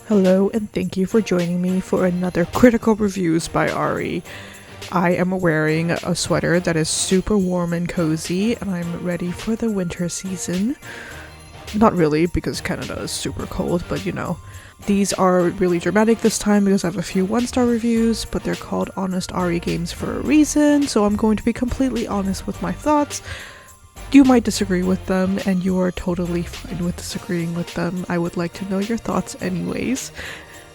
Hello and thank you for joining me for another Critical Reviews by Ari. I am wearing a sweater that is super warm and cozy, and I'm ready for the winter season. Not really, because Canada is super cold, but you know. These are really dramatic this time because I have a few 1-star reviews, but they're called Honest Ari games for a reason, so I'm going to be completely honest with my thoughts. You might disagree with them, and you are totally fine with disagreeing with them. I would like to know your thoughts anyways.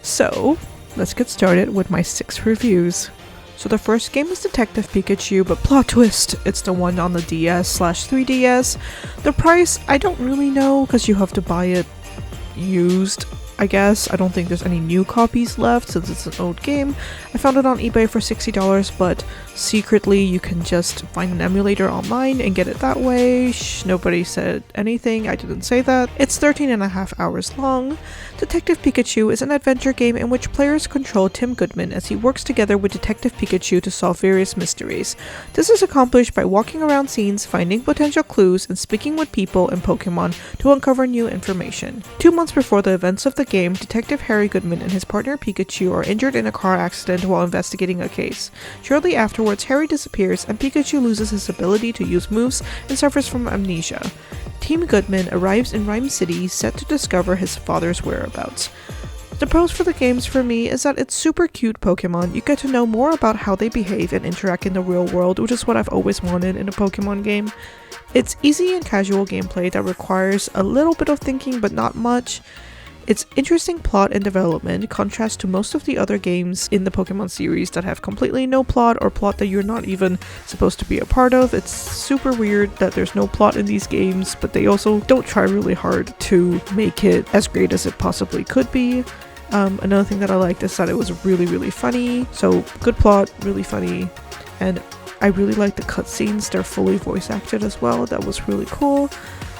So, let's get started with my 6 reviews. So the first game is Detective Pikachu, but plot twist, it's the one on the DS/3DS. The price, I don't really know, because you have to buy it used, I guess. I don't think there's any new copies left since it's an old game. I found it on eBay for $60, but secretly you can just find an emulator online and get it that way. Shh, nobody said anything, I didn't say that. It's 13.5 hours long. Detective Pikachu is an adventure game in which players control Tim Goodman as he works together with Detective Pikachu to solve various mysteries. This is accomplished by walking around scenes, finding potential clues, and speaking with people and Pokémon to uncover new information. 2 months before the events of the game, Detective Harry Goodman and his partner Pikachu are injured in a car accident while investigating a case. Shortly afterwards, Harry disappears and Pikachu loses his ability to use moves and suffers from amnesia. Team Goodman arrives in Rhyme City set to discover his father's whereabouts. The pros for the games for me is that it's super cute Pokemon. You get to know more about how they behave and interact in the real world, which is what I've always wanted in a Pokemon game. It's easy and casual gameplay that requires a little bit of thinking but not much. It's interesting plot and development, contrast to most of the other games in the Pokemon series that have completely no plot or plot that you're not even supposed to be a part of. It's super weird that there's no plot in these games, but they also don't try really hard to make it as great as it possibly could be. Another thing that I liked is that it was really funny. So good plot, really funny, and I really like the cutscenes. They're fully voice acted as well. That was really cool.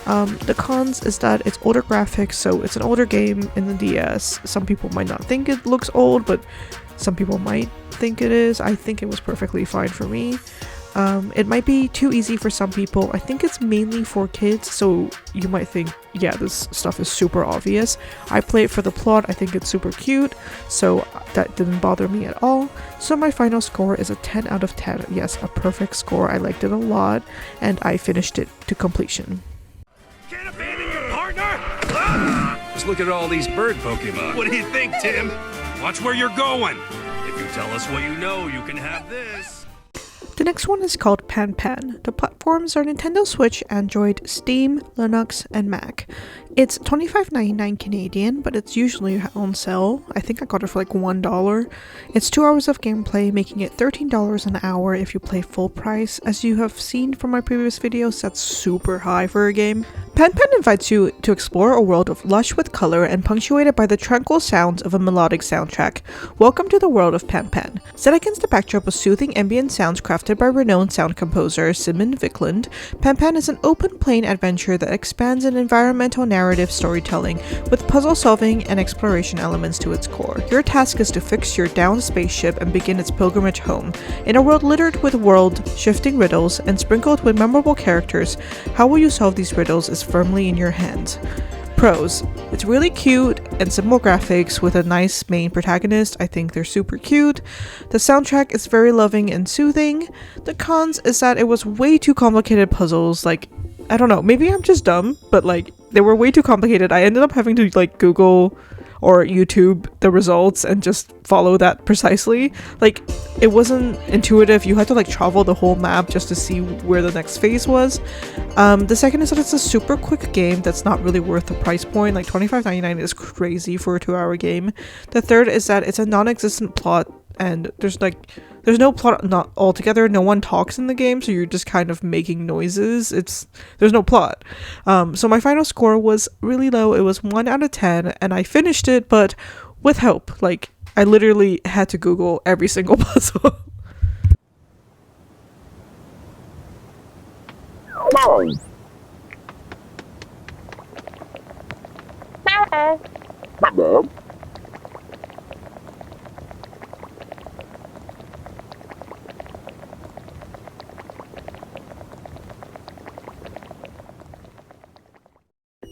The cons is that it's older graphics, so it's an older game in the DS. Some people might not think it looks old, but some people might think it is. I think it was perfectly fine for me. It might be too easy for some people. I think it's mainly for kids, so you might think, yeah, this stuff is super obvious. I play it for the plot. I think it's super cute, so that didn't bother me at all. So my final score is a 10 out of 10. Yes, a perfect score. I liked it a lot, and I finished it to completion. Can't abandon your partner! Ah! Just look at all these bird Pokemon. What do you think, Tim? Watch where you're going. If you tell us what you know, you can have this. The next one is called Pan Pan. The platforms are Nintendo Switch, Android, Steam, Linux, and Mac. It's $25.99 Canadian, but it's usually on sale. I think I got it for like $1. It's 2 hours of gameplay, making it $13 an hour if you play full price. As you have seen from my previous videos, that's super high for a game. Pan Pan invites you to explore a world of lush with color and punctuated by the tranquil sounds of a melodic soundtrack. Welcome to the world of Pan Pan. Set against the backdrop of soothing ambient sounds crafted by renowned sound composer Simon Viklund, Pan Pan is an open-plane adventure that expands an environmental narrative storytelling with puzzle-solving and exploration elements to its core. Your task is to fix your downed spaceship and begin its pilgrimage home. In a world littered with world-shifting riddles and sprinkled with memorable characters, how will you solve these riddles is firmly in your hands. Pros: it's really cute and simple graphics with a nice main protagonist. I think they're super cute. The soundtrack is very loving and soothing. The cons is that it was way too complicated puzzles. Like, I don't know, maybe I'm just dumb, but like they were way too complicated. I ended up having to like Google or YouTube the results and just follow that precisely. Like, it wasn't intuitive. You had to like travel the whole map just to see where the next phase was. The second is that it's a super quick game that's not really worth the price point. Like $25.99 is crazy for a 2-hour game. The third is that it's a non-existent plot and there's no plot, not altogether. No one talks in the game, so you're just kind of making noises. There's no plot. So my final score was really low. It was 1 out of 10, and I finished it, but with help. Like, I literally had to Google every single puzzle.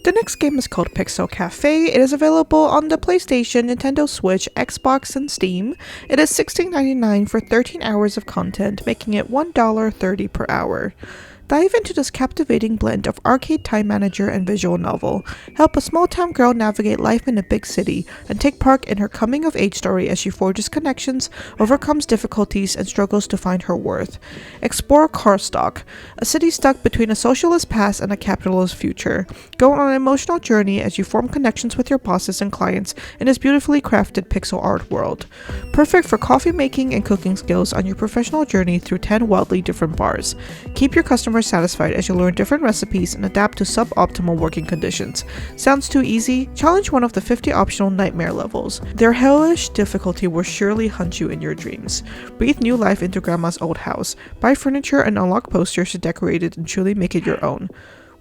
The next game is called Pixel Cafe. It is available on the PlayStation, Nintendo Switch, Xbox, and Steam. It is $16.99 for 13 hours of content, making it $1.30 per hour. Dive into this captivating blend of arcade time manager and visual novel. Help a small-town girl navigate life in a big city, and take part in her coming-of-age story as she forges connections, overcomes difficulties, and struggles to find her worth. Explore Carstock, a city stuck between a socialist past and a capitalist future. Go on an emotional journey as you form connections with your bosses and clients in this beautifully crafted pixel art world. Perfect for coffee making and cooking skills on your professional journey through 10 wildly different bars. Keep your customers satisfied as you learn different recipes and adapt to suboptimal working conditions. Sounds too easy? Challenge one of the 50 optional nightmare levels. Their hellish difficulty will surely hunt you in your dreams. Breathe new life into grandma's old house. Buy furniture and unlock posters to decorate it and truly make it your own.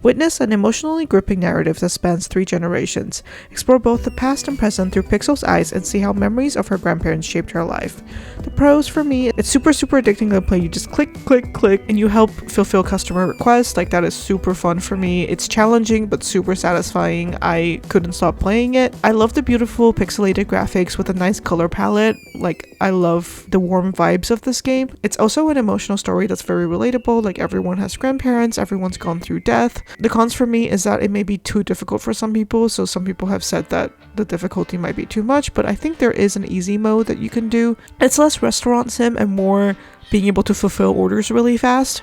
Witness an emotionally gripping narrative that spans 3 generations. Explore both the past and present through Pixel's eyes and see how memories of her grandparents shaped her life. The pros for me, it's super addicting to play. You just click, and you help fulfill customer requests. Like, that is super fun for me. It's challenging but super satisfying. I couldn't stop playing it. I love the beautiful pixelated graphics with a nice color palette. Like, I love the warm vibes of this game. It's also an emotional story that's very relatable. Like, everyone has grandparents, everyone's gone through death. The cons for me is that it may be too difficult for some people, so some people have said that the difficulty might be too much, but I think there is an easy mode that you can do. It's less restaurant sim and more being able to fulfill orders really fast.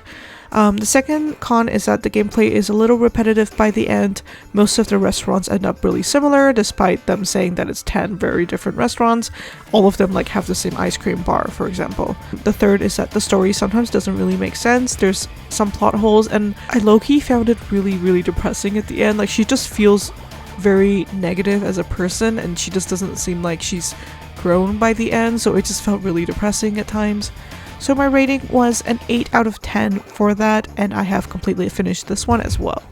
The second con is that the gameplay is a little repetitive by the end. Most of the restaurants end up really similar, despite them saying that it's 10 very different restaurants. All of them like have the same ice cream bar, for example. The third is that the story sometimes doesn't really make sense. There's some plot holes, and I low-key found it really depressing at the end. Like, she just feels very negative as a person, and she just doesn't seem like she's grown by the end, so it just felt really depressing at times. So my rating was an 8 out of 10 for that, and I have completely finished this one as well.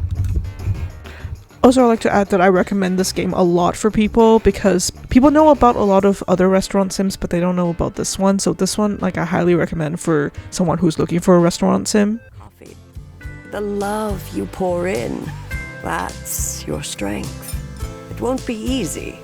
Also, I'd like to add that I recommend this game a lot for people because people know about a lot of other restaurant sims, but they don't know about this one. So this one, like, I highly recommend for someone who's looking for a restaurant sim. Coffee. The love you pour in, that's your strength. It won't be easy.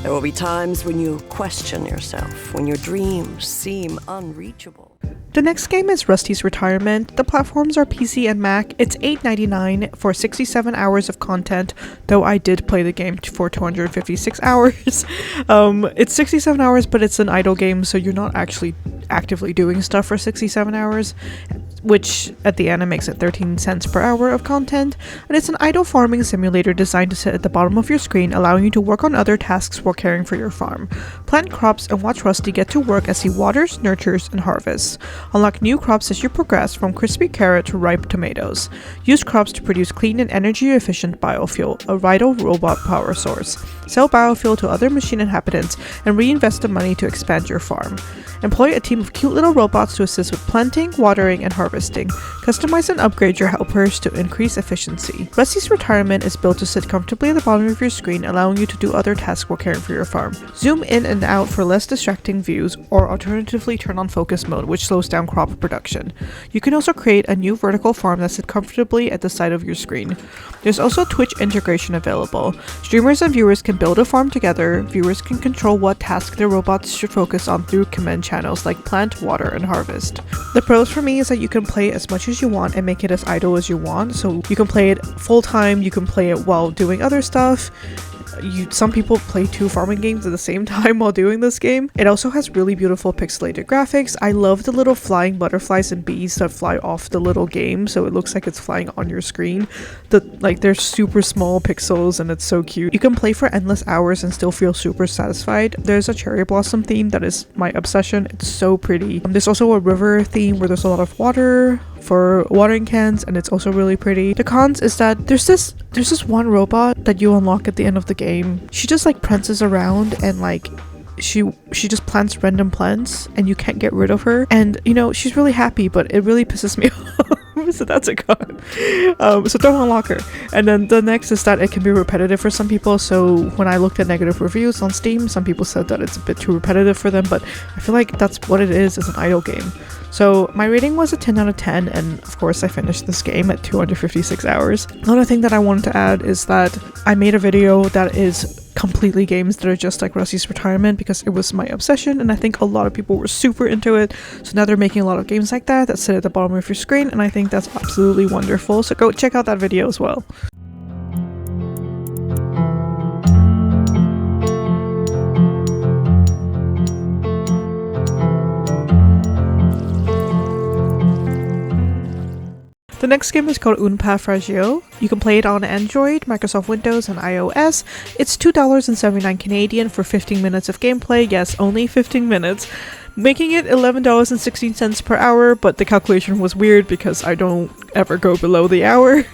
There will be times when you question yourself, when your dreams seem unreachable. The next game is Rusty's Retirement. The platforms are PC and Mac. It's $8.99 for 67 hours of content, though I did play the game for 256 hours. It's 67 hours, but it's an idle game, so you're not actually actively doing stuff for 67 hours, which at the end it makes it 13 cents per hour of content. And it's an idle farming simulator designed to sit at the bottom of your screen, allowing you to work on other tasks while caring for your farm. Plant crops and watch Rusty get to work as he waters, nurtures, and harvests. Unlock new crops as you progress, from crispy carrot to ripe tomatoes. Use crops to produce clean and energy-efficient biofuel, a vital robot power source. Sell biofuel to other machine inhabitants and reinvest the money to expand your farm. Employ a team of cute little robots to assist with planting, watering, and harvesting. Customize and upgrade your helpers to increase efficiency. Rusty's Retirement is built to sit comfortably at the bottom of your screen, allowing you to do other tasks while caring for your farm. Zoom in and out for less distracting views, or alternatively turn on focus mode, which slows down crop production. You can also create a new vertical farm that sits comfortably at the side of your screen. There's also Twitch integration available. Streamers and viewers can build a farm together. Viewers can control what task their robots should focus on through command channels like plant, water, and harvest. The pros for me is that you can play as much as you want and make it as idle as you want. So you can play it full time, you can play it while doing other stuff. Some people play 2 farming games at the same time while doing this game. It also has really beautiful pixelated graphics. I love the little flying butterflies and bees that fly off the little game, so it looks like it's flying on your screen. They're super small pixels and it's so cute. You can play for endless hours and still feel super satisfied. There's a cherry blossom theme that is my obsession. It's so pretty. There's also a river theme where there's a lot of water for watering cans, and it's also really pretty. The cons is that there's this one robot that you unlock at the end of the game. She just like prances around and like she just plants random plants and you can't get rid of her, and you know, she's really happy, but it really pisses me off. So that's a con. So don't unlock her. And then the next is that it can be repetitive for some people. So when I looked at negative reviews on Steam, some people said that it's a bit too repetitive for them, but I feel like that's what it is an idle game. So my rating was a 10 out of 10, and of course I finished this game at 256 hours. Another thing that I wanted to add is that I made a video that is completely games that are just like Rusty's Retirement because it was my obsession, and I think a lot of people were super into it. So now they're making a lot of games like that sit at the bottom of your screen, and I think that's absolutely wonderful. So go check out that video as well. The next game is called Un Pas Fragile. You can play it on Android, Microsoft Windows, and iOS. It's $2.79 Canadian for 15 minutes of gameplay. Yes, only 15 minutes. Making it $11.16 per hour, but the calculation was weird because I don't ever go below the hour.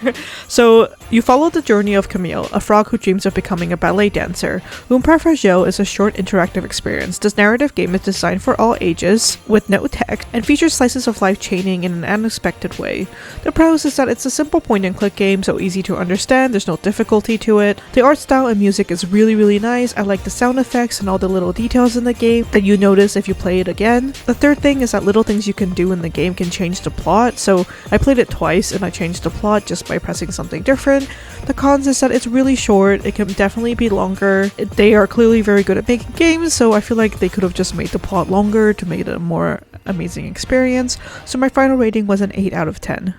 So you follow the journey of Camille, a frog who dreams of becoming a ballet dancer. Un Pas Fragile is a short interactive experience. This narrative game is designed for all ages, with no text, and features slices of life chaining in an unexpected way. The pros is that it's a simple point-and-click game, so easy to understand, there's no difficulty to it. The art style and music is really nice. I like the sound effects and all the little details in the game that you notice if you play it again. The third thing is that little things you can do in the game can change the plot, so I played it twice and I changed the plot just by pressing something different. The cons is that it's really short, it can definitely be longer. They are clearly very good at making games, so I feel like they could have just made the plot longer to make it a more amazing experience. So my final rating was an 8 out of 10.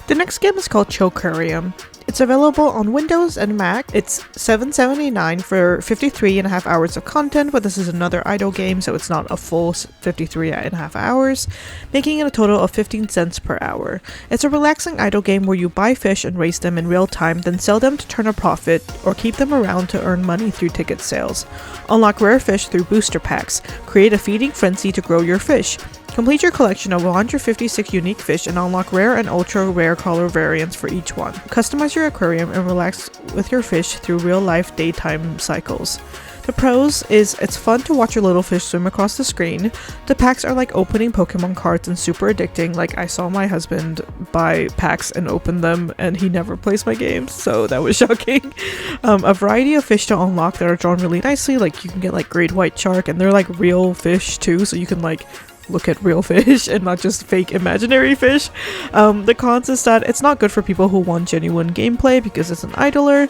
The next game is called Chillquarium. It's available on Windows and Mac. It's $7.79 for 53.5 hours of content, but this is another idle game, so it's not a full 53.5 hours, making it a total of 15 cents per hour. It's a relaxing idle game where you buy fish and raise them in real time, then sell them to turn a profit, or keep them around to earn money through ticket sales. Unlock rare fish through booster packs. Create a feeding frenzy to grow your fish. Complete your collection of 156 unique fish and unlock rare and ultra rare color variants for each one. Customize your aquarium and relax with your fish through real-life daytime cycles. The pros is it's fun to watch your little fish swim across the screen. The packs are like opening Pokemon cards and super addicting. Like, I saw my husband buy packs and open them and he never plays my games, so that was shocking. A variety of fish to unlock that are drawn really nicely. Like, you can get like great white shark, and they're like real fish too, so you can like look at real fish and not just fake imaginary fish. The cons is that it's not good for people who want genuine gameplay because it's an idler.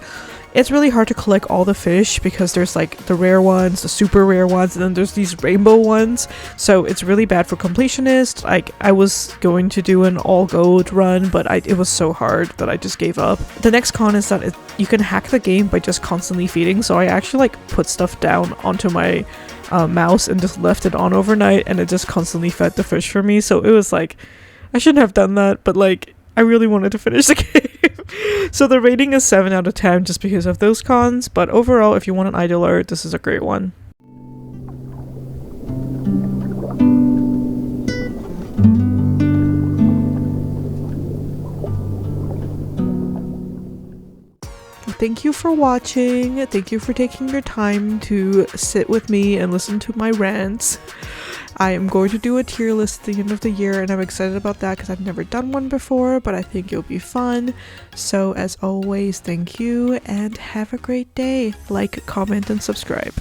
It's really hard to collect all the fish because there's like the rare ones, the super rare ones, and then there's these rainbow ones. So it's really bad for completionists. Like, I was going to do an all gold run, but it was so hard that I just gave up. The next con is that you can hack the game by just constantly feeding. So I actually like put stuff down onto my mouse and just left it on overnight, and it just constantly fed the fish for me. So it was like, I shouldn't have done that, but like, I really wanted to finish the game. So the rating is 7 out of 10 just because of those cons, but overall, if you want an idler, this is a great one. Thank you for watching. Thank you for taking your time to sit with me and listen to my rants. I am going to do a tier list at the end of the year, and I'm excited about that because I've never done one before, but I think it'll be fun. So as always, thank you and have a great day. Like, comment, and subscribe.